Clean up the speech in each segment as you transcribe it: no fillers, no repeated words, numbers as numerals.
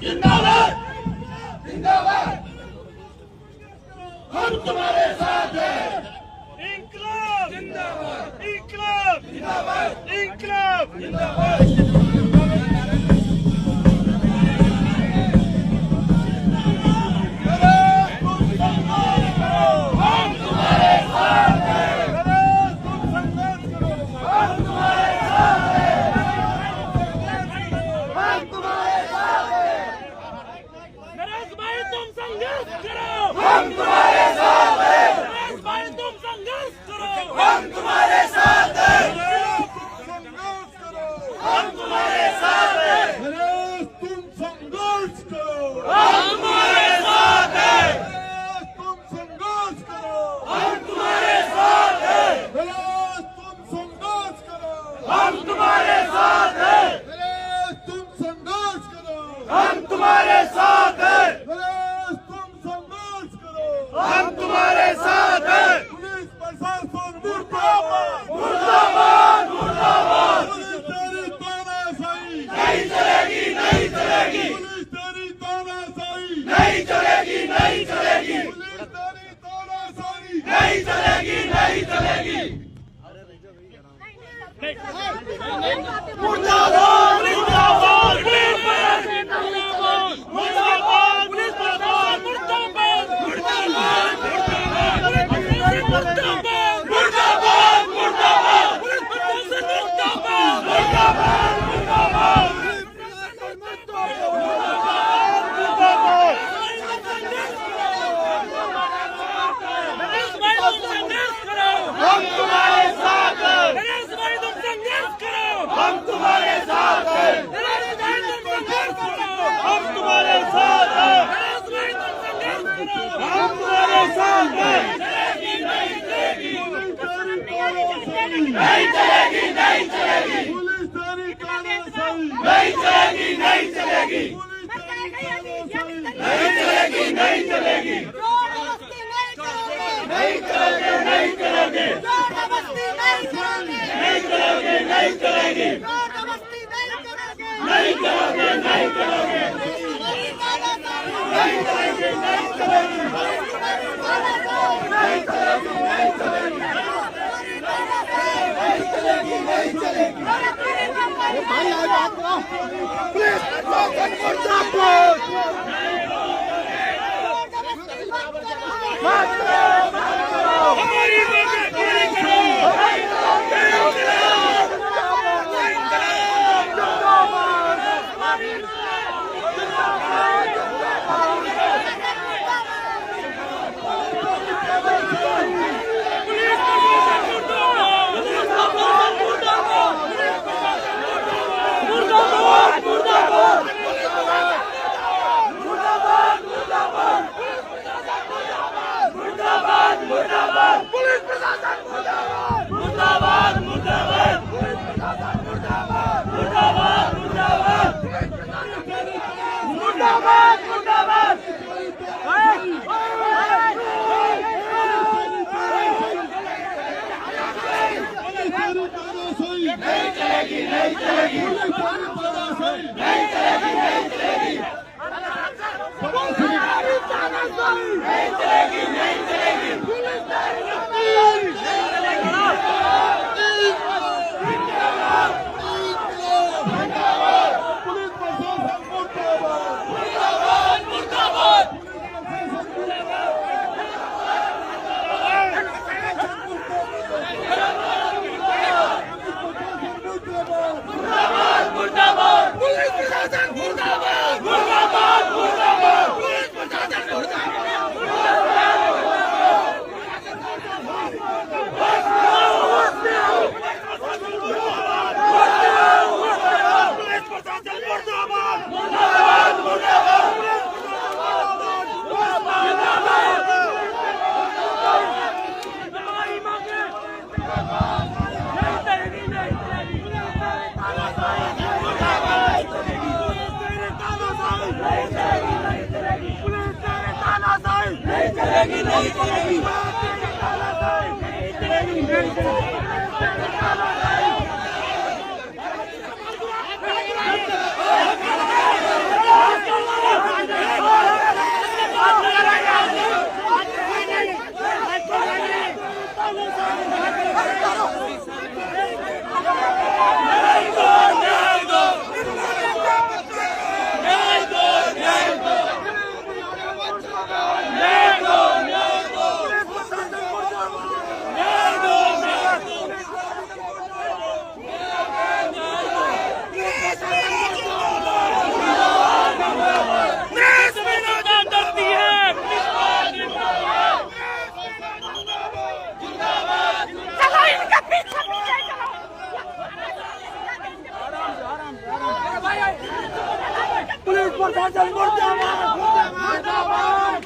जिंदाबाद जिंदाबाद, हम तुम्हारे साथ हैं। इंकलाब जिंदाबाद, इंकलाब जिंदाबाद, इंकलाब जिंदाबाद। हम तुम्हारे साथ हैं, नरेश भाई तुम संघर्ष करो, हम तुम्हारे साथ हैं, संघर्ष करो, हम तुम्हारे साथ हैं, नरेश तुम संघर्ष करो, हम तुम्हारे साथ हैं, तुम संघर्ष करो, हम तुम्हारे साथ हैं, नरेश तुम संघर्ष करो, हम तुम्हारे साथ हैं, नरेश तुम संघर्ष करो, हम तुम्हारे साथ हैं, हम तुम्हारे साथ हैं। पुलिस प्रशासन मुर्दाबाद मुर्दाबाद मुर्दाबाद, पुलिस तेरी तानाशाही नहीं चलेगी, नहीं चलेगी, पुलिस तेरी तानाशाही नहीं चलेगी, नहीं चलेगी, पुलिस तेरी तानाशाही नहीं चलेगी, नहीं चलेगी। मुर्दाबाद मुर्दाबाद नहीं चलेगी, नहीं चलेगी, पुलिस तेरी तानाशाही नहीं चलेगी, नहीं चलेगी, नहीं चलेगी, नहीं चलेगी, नहीं चलेगी, नहीं चलेगी, नहीं चलेगी, नहीं चलेगी, नहीं चलेगी, नहीं चलेगी, नहीं चलेगी, नहीं चलेगी, नहीं चलेगी, नहीं चलेगी, नहीं चलेगी। भाई आज बात करो, पुलिस मुर्दाबाद, हमारी बातें पूरी नहीं चलेगी, नहीं चलेगी, नहीं चलेगी, नहीं चलेगी, नहीं चलेगी, नहीं चलेगी, नहीं चलेगी। पुलिस प्रशासन मुर्दाबाद मुर्दाबाद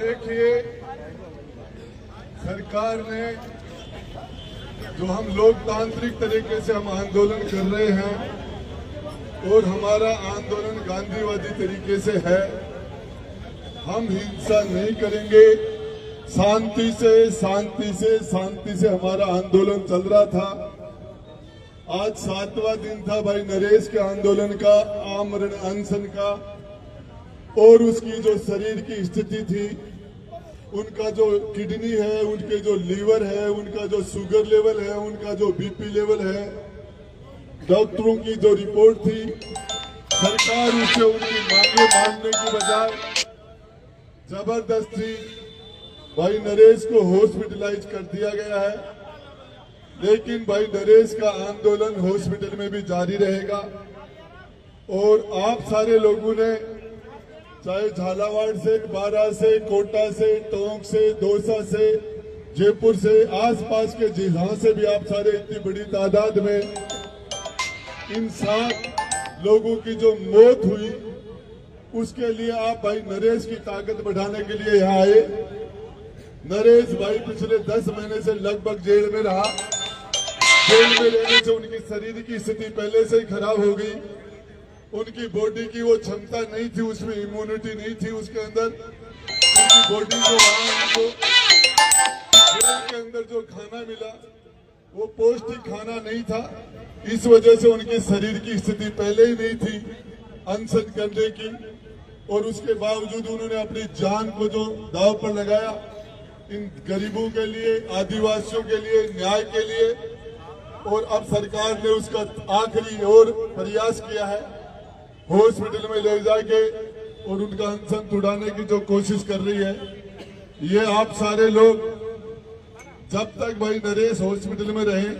देखिए, सरकार ने जो हम लोकतांत्रिक तरीके से हम आंदोलन कर रहे हैं और हमारा आंदोलन गांधीवादी तरीके से है, हम हिंसा नहीं करेंगे। शांति से हमारा आंदोलन चल रहा था। आज 7वां दिन था भाई नरेश के आंदोलन का, आमरण अनशन का, और उसकी जो शरीर की स्थिति थी, उनका जो किडनी है, उनके जो लीवर है, उनका जो शुगर लेवल है, उनका जो बीपी लेवल है, डॉक्टरों की जो रिपोर्ट थी, सरकार उससे उनकी मांगे मानने की बजाय जबरदस्ती भाई नरेश को हॉस्पिटलाइज कर दिया गया है। लेकिन भाई नरेश का आंदोलन हॉस्पिटल में भी जारी रहेगा। और आप सारे लोगों ने चाहे झालावाड़ से, बारा से, कोटा से, टोंक से, दौसा से, जयपुर से, आसपास के जिलों से भी आप सारे इतनी बड़ी तादाद में इन 7 लोगों की जो मौत हुई उसके लिए आप भाई नरेश की ताकत बढ़ाने के लिए यहाँ आए। नरेश भाई पिछले 10 महीने से लगभग जेल में रहा। जेल में रहने से उनकी शरीर की स्थिति पहले से ही खराब हो गई। उनकी बॉडी की वो क्षमता नहीं थी, उसमें इम्यूनिटी नहीं थी उसके अंदर। उनकी बॉडी को वहां उनको जेल के अंदर जो खाना मिला वो पौष्टिक खाना नहीं था। इस वजह से उनके शरीर की स्थिति पहले ही नहीं थी अनशन करने की, और उसके बावजूद उन्होंने अपनी जान को जो दांव पर लगाया इन गरीबों के लिए, आदिवासियों के लिए, न्याय के लिए। और अब सरकार ने उसका आखिरी और प्रयास किया है, हॉस्पिटल में ले जाके और उनका अनशन छुड़ाने की जो कोशिश कर रही है। ये आप सारे लोग जब तक भाई नरेश हॉस्पिटल में रहे,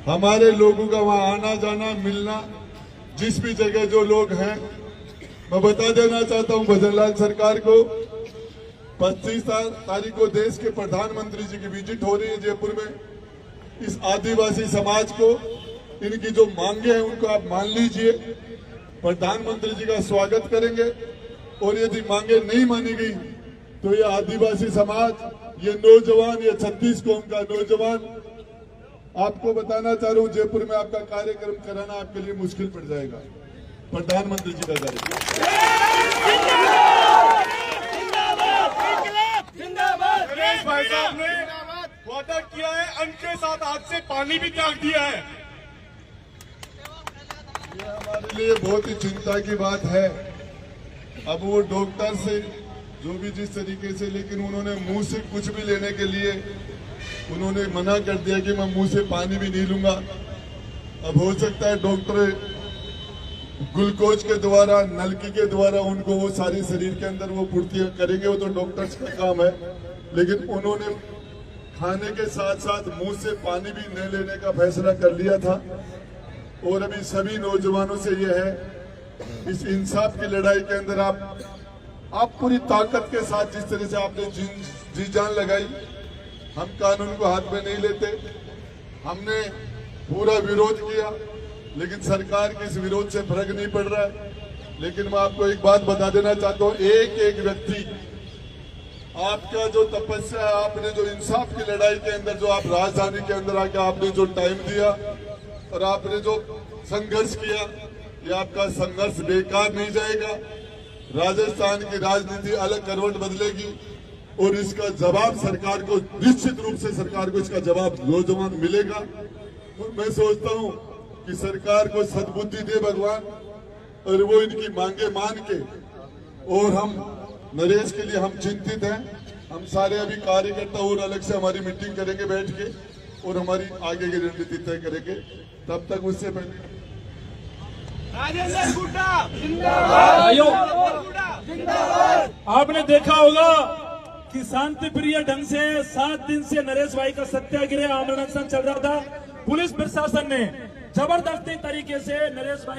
हमारे लोगों का वहां आना जाना मिलना, जिस भी जगह जो लोग हैं, मैं बता देना चाहता हूं भजनलाल सरकार को, 25 तारीख को देश के प्रधानमंत्री जी की विजिट हो रही है जयपुर में। इस आदिवासी समाज को इनकी जो मांगे हैं उनको आप मान लीजिए, प्रधानमंत्री जी का स्वागत करेंगे। और यदि मांगे नहीं मानी गई तो ये आदिवासी समाज, ये नौजवान, ये 36 कौम का नौजवान, आपको बताना चाह रहा हूं जयपुर में आपका कार्यक्रम कराना आपके लिए मुश्किल पड़ जाएगा। प्रधानमंत्री जी का कार्यक्रम नरेश भाई साहब ने वादा किया है, अन्न के साथ हाथ से पानी भी त्याग दिया है। ये हमारे लिए बहुत ही चिंता की बात है। अब वो डॉक्टर से जो भी जिस तरीके से, लेकिन उन्होंने मुंह से कुछ भी लेने के लिए उन्होंने मना कर दिया कि मैं मुंह से पानी भी नहीं लूंगा। अब हो सकता है डॉक्टर ग्लूकोज के द्वारा, नलकी के द्वारा उनको वो सारी शरीर के अंदर वो पूर्तियां करेंगे, वो तो डॉक्टर्स का काम है। लेकिन उन्होंने खाने के साथ साथ मुंह से पानी भी नहीं लेने का फैसला कर लिया था। और अभी सभी नौजवानों से ये है, इस इंसाफ की लड़ाई के अंदर आप पूरी ताकत के साथ, जिस तरह से आपने जी जान लगाई, हम कानून को हाथ में नहीं लेते। हमने पूरा विरोध किया, लेकिन सरकार के इस विरोध से फर्क नहीं पड़ रहा है। लेकिन मैं आपको एक बात बता देना चाहता हूं, एक एक व्यक्ति, आपका जो तपस्या है, आपने जो इंसाफ की लड़ाई के अंदर जो आप राजधानी के अंदर आके आपने जो टाइम दिया और आपने जो संघर्ष किया, ये आपका संघर्ष बेकार नहीं जाएगा। राजस्थान की राजनीति अलग करवट बदलेगी और इसका जवाब सरकार को, निश्चित रूप से सरकार को इसका जवाब नौजवान मिलेगा। और मैं सोचता हूं कि सरकार को सद्बुद्धि दे भगवान, और वो इनकी मांगे मान के, और हम नरेश के लिए हम चिंतित हैं। हम सारे अभी कार्यकर्ता और अलग से हमारी मीटिंग करेंगे बैठ के, और हमारी आगे की रणनीति तय करेंगे। तब तक उससे पहले राजेंद्र गुड्डा जिंदाबाद। आपने देखा होगा कि शांति प्रिय ढंग से 7 दिन से नरेश भाई का सत्याग्रह आमरण अनशन चल रहा था। पुलिस प्रशासन ने जबरदस्ती तरीके से नरेश भाई